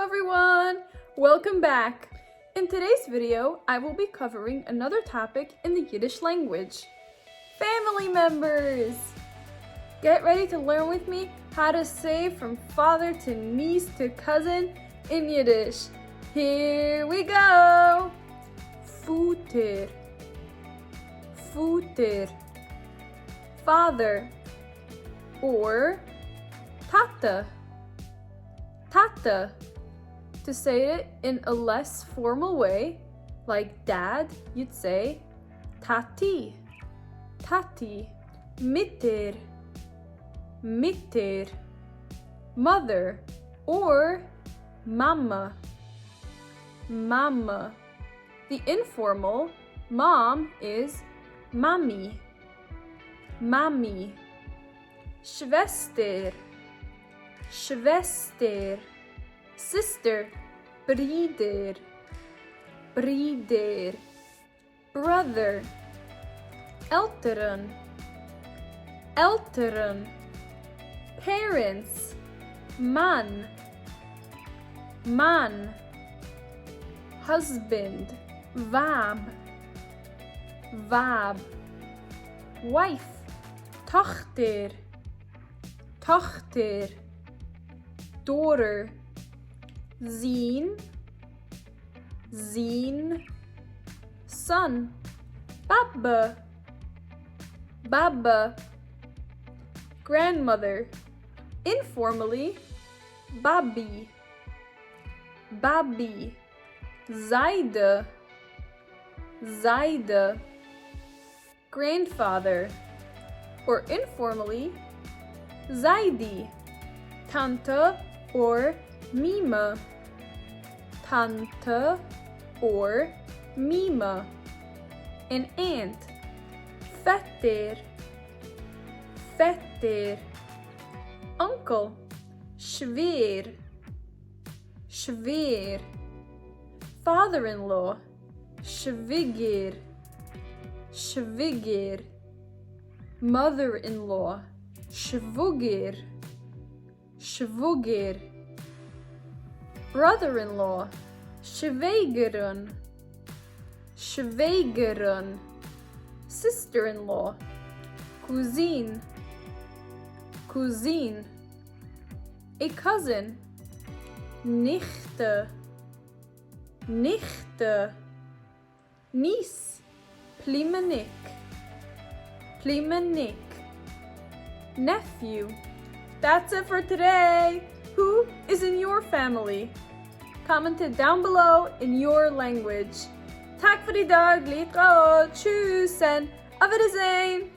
everyone! Welcome back! In today's video, I will be covering another topic in the Yiddish language. Family members! Get ready to learn with me how to say from father to niece to cousin in Yiddish. Here we go! Futer, futer, father, or tatte, tatte. To say it in a less formal way, like dad, you'd say tatte, tatte, mitter, mitter, mother, or mamme, mamme. The informal mom is mamme, mamme. Shvester, shvester. Sister, brider, brider. Brother, elteren, elteren. Parents, man, man. Husband, vab, vab. Wife, tachter, tachter. Daughter, zin, zin. Son, baba, baba. Grandmother, informally, babi, babi. Zaide, zaide. Grandfather, or informally, zaide. Tante or mamme, tante or mamme. An aunt, vetter, vetter. Uncle, shver, shver. Father-in-law, shviger, shviger. Mother-in-law, shvuger, shvuger. Brother-in-law, shvageren, shvageren. Sister-in-law, cousine, cousine. A cousin, nichte, nichte. Niece, plimenik, plimenik. Nephew. That's it for today. Who is in your family? Comment it down below in your language. Tack för idag, litraot, tschüss and auf Wiedersehen.